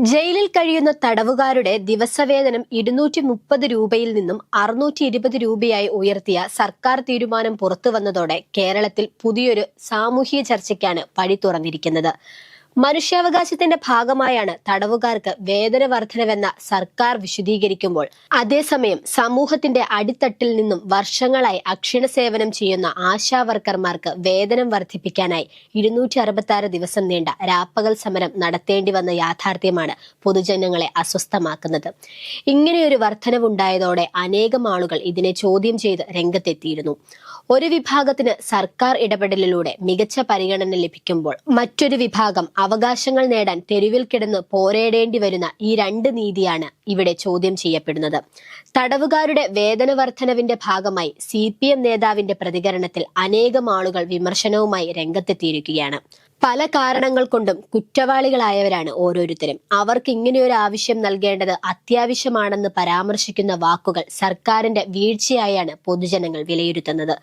ജയിലിൽ കഴിയുന്ന തടവുകാരുടെ ദിവസവേതനം 230 രൂപയിൽ നിന്നും 620 രൂപയായി ഉയർത്തിയ സർക്കാർ തീരുമാനം പുറത്തുവന്നതോടെ കേരളത്തിൽ പുതിയൊരു സാമൂഹ്യ ചർച്ചയ്ക്കാണ് വഴി തുറന്നിരിക്കുന്നത്. മനുഷ്യാവകാശത്തിന്റെ ഭാഗമായാണ് തടവുകാർക്ക് വേതന വർധനവെന്ന സർക്കാർ വിശദീകരിക്കുമ്പോൾ, അതേസമയം സമൂഹത്തിന്റെ അടിത്തട്ടിൽ നിന്നും വർഷങ്ങളായി അക്ഷീണ സേവനം ചെയ്യുന്ന ആശാ വർക്കർമാർക്ക് വേതനം വർദ്ധിപ്പിക്കാനായി 266 ദിവസം നീണ്ട രാപ്പകൽ സമരം നടത്തേണ്ടി വന്ന യാഥാർത്ഥ്യമാണ് പൊതുജനങ്ങളെ അസ്വസ്ഥമാക്കുന്നത്. ഇങ്ങനെയൊരു വർധനവുണ്ടായതോടെ അനേകം ആളുകൾ ഇതിനെ ചോദ്യം ചെയ്ത് രംഗത്തെത്തിയിരുന്നു. ഒരു വിഭാഗത്തിന് സർക്കാർ ഇടപെടലിലൂടെ മികച്ച പരിഗണന ലഭിക്കുമ്പോൾ, മറ്റൊരു വിഭാഗം അവകാശങ്ങൾ നേടാൻ തെരുവിൽ കിടന്ന് പോരേടേണ്ടി വരുന്ന ഈ രണ്ട് നീതിയാണ് ഇവിടെ ചോദ്യം ചെയ്യപ്പെടുന്നത്. തടവുകാരുടെ വേതന വർധനവിന്റെ ഭാഗമായി CPM നേതാവിന്റെ പ്രതികരണത്തിൽ അനേകം ആളുകൾ വിമർശനവുമായി രംഗത്തെത്തിയിരിക്കുകയാണ്. പല കാരണങ്ങൾ കൊണ്ടും കുറ്റവാളികളായവരാണ് ഓരോരുത്തരും. അവർക്ക് ഇങ്ങനെയൊരു ആവശ്യം നൽകേണ്ടത് അത്യാവശ്യമാണെന്ന് പരാമർശിക്കുന്ന വാക്കുകൾ സർക്കാരിന്റെ വീഴ്ചയായാണ് പൊതുജനങ്ങൾ വിലയിരുത്തുന്നത്.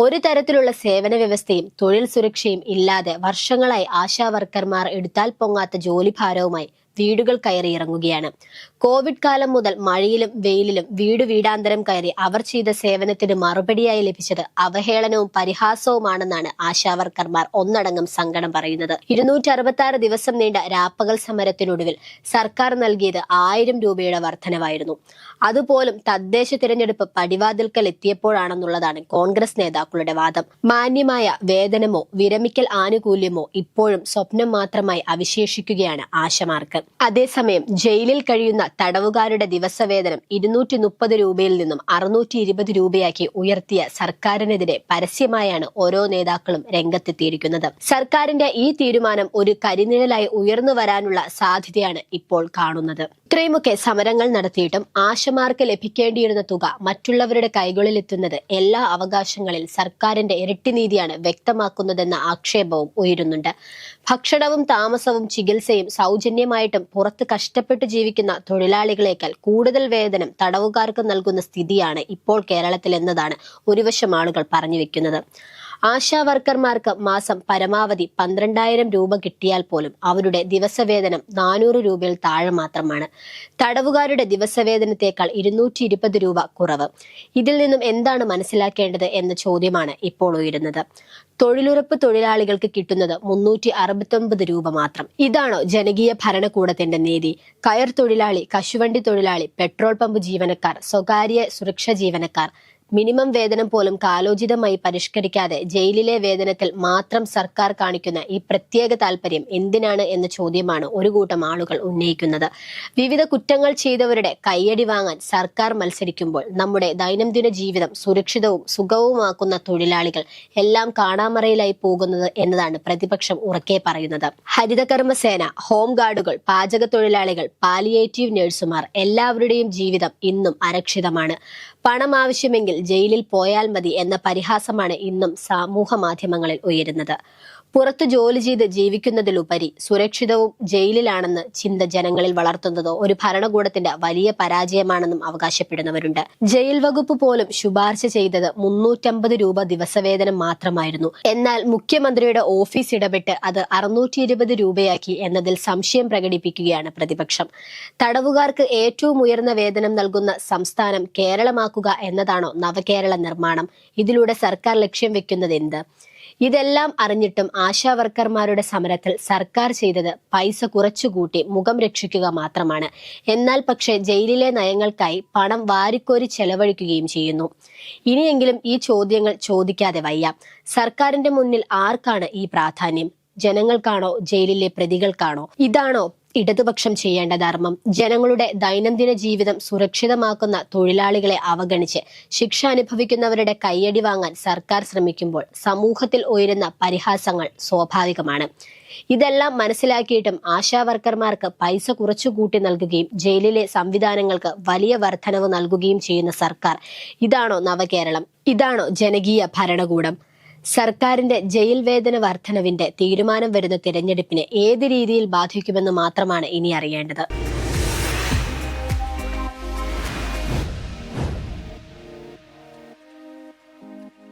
ഒരു തരത്തിലുള്ള സേവന വ്യവസ്ഥയും തൊഴിൽ സുരക്ഷയും ഇല്ലാതെ വർഷങ്ങളായി ആശാ വർക്കർമാർ എടുത്താൽ പൊങ്ങാത്ത ജോലിഭാരവുമായി വീടുകൾ കയറി ഇറങ്ങുകയാണ്. കോവിഡ് കാലം മുതൽ മഴയിലും വെയിലിലും വീടാന്തരം കയറി അവർ ചെയ്ത സേവനത്തിന് മറുപടിയായി ലഭിച്ചത് അവഹേളനവും പരിഹാസവുമാണെന്നാണ് ആശാവർക്കർമാർ ഒന്നടങ്കം സങ്കടം പറയുന്നത്. 266 ദിവസം നീണ്ട രാപ്പകൽ സമരത്തിനൊടുവിൽ സർക്കാർ നൽകിയത് 1000 രൂപയുടെ വർധനവായിരുന്നു. അതുപോലും തദ്ദേശ തിരഞ്ഞെടുപ്പ് പടിവാതിൽക്കൽ എത്തിയപ്പോഴാണെന്നുള്ളതാണ് കോൺഗ്രസ് നേതാക്കളുടെ വാദം. മാന്യമായ വേതനമോ വിരമിക്കൽ ആനുകൂല്യമോ ഇപ്പോഴും സ്വപ്നം മാത്രമായി അവശേഷിക്കുകയാണ് ആശമാർക്ക്. അതേസമയം ജയിലിൽ കഴിയുന്ന തടവുകാരുടെ ദിവസവേതനം 230 രൂപയിൽ നിന്നും 620 രൂപയാക്കി ഉയർത്തിയ സർക്കാരിനെതിരെ പരസ്യമായാണ് ഓരോ നേതാക്കളും രംഗത്തെത്തിയിരിക്കുന്നത്. സർക്കാരിന്റെ ഈ തീരുമാനം ഒരു കരിനിഴലായി ഉയർന്നു വരാനുള്ള സാധ്യതയാണ് ഇപ്പോൾ കാണുന്നത്. ഇത്രയുമൊക്കെ സമരങ്ങൾ നടത്തിയിട്ടും ആശമാർക്ക് ലഭിക്കേണ്ടിയിരുന്ന തുക മറ്റുള്ളവരുടെ കൈകളിലെത്തുന്നത് എല്ലാ അവകാശങ്ങളിൽ സർക്കാരിന്റെ ഇരട്ടി നീതിയാണ് വ്യക്തമാക്കുന്നതെന്ന ആക്ഷേപവും ഉയരുന്നുണ്ട്. ഭക്ഷണവും താമസവും ചികിത്സയും സൗജന്യമായിട്ടും പുറത്ത് കഷ്ടപ്പെട്ട് ജീവിക്കുന്ന തൊഴിലാളികളേക്കാൾ കൂടുതൽ വേതനം തടവുകാർക്ക് നൽകുന്ന സ്ഥിതിയാണ് ഇപ്പോൾ കേരളത്തിൽ എന്നതാണ് ഒരുവശം ആളുകൾ പറഞ്ഞു വെക്കുന്നത്. ആശാ വർക്കർമാർക്ക് മാസം പരമാവധി 12,000 രൂപ കിട്ടിയാൽ പോലും അവരുടെ ദിവസവേതനം 400 രൂപയിൽ താഴെ മാത്രമാണ്. തടവുകാരുടെ ദിവസവേതനത്തേക്കാൾ 220 രൂപ കുറവ്. ഇതിൽ നിന്നും എന്താണ് മനസ്സിലാക്കേണ്ടത് എന്ന ചോദ്യമാണ് ഇപ്പോൾ ഉയരുന്നത്. തൊഴിലുറപ്പ് തൊഴിലാളികൾക്ക് കിട്ടുന്നത് 369 രൂപ മാത്രം. ഇതാണോ ജനകീയ ഭരണകൂടത്തിന്റെ നീതി? കയർ തൊഴിലാളി, കശുവണ്ടി തൊഴിലാളി, പെട്രോൾ പമ്പ് ജീവനക്കാർ, സ്വകാര്യ സുരക്ഷാ ജീവനക്കാർ, മിനിമം വേതനം പോലും കാലോചിതമായി പരിഷ്കരിക്കാതെ ജയിലിലെ വേതനത്തിൽ മാത്രം സർക്കാർ കാണിക്കുന്ന ഈ പ്രത്യേക താല്പര്യം എന്തിനാണ് എന്ന ചോദ്യമാണ് ഒരു കൂട്ടം ആളുകൾ ഉന്നയിക്കുന്നത്. വിവിധ കുറ്റങ്ങൾ ചെയ്തവരുടെ കയ്യടി വാങ്ങാൻ സർക്കാർ മത്സരിക്കുമ്പോൾ നമ്മുടെ ദൈനംദിന ജീവിതം സുരക്ഷിതവും സുഖവുമാക്കുന്ന തൊഴിലാളികൾ എല്ലാം കാണാമറയിലായി പോകുന്നത് എന്നതാണ് പ്രതിപക്ഷം ഉറക്കെ പറയുന്നത്. ഹരിതകർമ്മസേന, ഹോം ഗാർഡുകൾ, പാചക തൊഴിലാളികൾ, പാലിയേറ്റീവ് നഴ്സുമാർ എല്ലാവരുടെയും ജീവിതം ഇന്നും അരക്ഷിതമാണ്. പണം ആവശ്യമെങ്കിൽ ജയിലിൽ പോയാൽ മതി എന്ന പരിഹാസമാണ് ഇന്നും സമൂഹ മാധ്യമങ്ങളിൽ ഉയരുന്നത്. പുറത്തു ജോലി ചെയ്ത് ജീവിക്കുന്നതിലുപരി സുരക്ഷിതവും ജയിലിലാണെന്ന് ചിന്ത ജനങ്ങളിൽ വളർത്തുന്നത് ഒരു ഭരണകൂടത്തിന്റെ വലിയ പരാജയമാണെന്നും അവകാശപ്പെടുന്നവരുണ്ട്. ജയിൽ വകുപ്പ് പോലും ശുപാർശ ചെയ്തത് 350 രൂപ ദിവസവേതനം മാത്രമായിരുന്നു. എന്നാൽ മുഖ്യമന്ത്രിയുടെ ഓഫീസ് ഇടപെട്ട് അത് 620 രൂപയാക്കി എന്നതിൽ സംശയം പ്രകടിപ്പിക്കുകയാണ് പ്രതിപക്ഷം. തടവുകാർക്ക് ഏറ്റവും ഉയർന്ന വേതനം നൽകുന്ന സംസ്ഥാനം കേരളമാക്കുക എന്നതാണോ നവകേരള നിർമ്മാണം? ഇതിലൂടെ സർക്കാർ ലക്ഷ്യം വെക്കുന്നത് എന്ത്? ഇതെല്ലാം അറിഞ്ഞിട്ടും ആശാ വർക്കർമാരുടെ സമരത്തിൽ സർക്കാർ ചെയ്തത് പൈസ കുറച്ചുകൂട്ടി മുഖം രക്ഷിക്കുക മാത്രമാണ്. എന്നാൽ പക്ഷേ ജയിലിലെ നയങ്ങൾക്കായി പണം വാരിക്കോരി ചെലവഴിക്കുകയും ചെയ്യുന്നു. ഇനിയെങ്കിലും ഈ ചോദ്യങ്ങൾ ചോദിക്കാതെ വയ്യ. സർക്കാരിന്റെ മുന്നിൽ ആർക്കാണ് ഈ പ്രാധാന്യം? ജനങ്ങൾക്കാണോ ജയിലിലെ പ്രതികൾക്കാണോ? ഇതാണോ ഇടതുപക്ഷം ചെയ്യേണ്ട ധർമ്മം? ജനങ്ങളുടെ ദൈനംദിന ജീവിതം സുരക്ഷിതമാക്കുന്ന തൊഴിലാളികളെ അവഗണിച്ച് ശിക്ഷ അനുഭവിക്കുന്നവരുടെ കയ്യടി വാങ്ങാൻ സർക്കാർ ശ്രമിക്കുമ്പോൾ സമൂഹത്തിൽ ഉയരുന്ന പരിഹാസങ്ങൾ സ്വാഭാവികമാണ്. ഇതെല്ലാം മനസ്സിലാക്കിയിട്ടും ആശാ വർക്കർമാർക്ക് പൈസ കുറച്ചു കൂട്ടി നൽകുകയും ജയിലിലെ സംവിധാനങ്ങൾക്ക് വലിയ വർധനവ് നൽകുകയും ചെയ്യുന്ന സർക്കാർ, ഇതാണോ നവകേരളം? ഇതാണോ ജനകീയ ഭരണകൂടം? സർക്കാരിന്റെ ജയിൽ വേതന വർധനവിന്റെ തീരുമാനം വരുന്ന തിരഞ്ഞെടുപ്പിനെ ഏത് രീതിയിൽ ബാധിക്കുമെന്ന് മാത്രമാണ് ഇനി അറിയേണ്ടത്.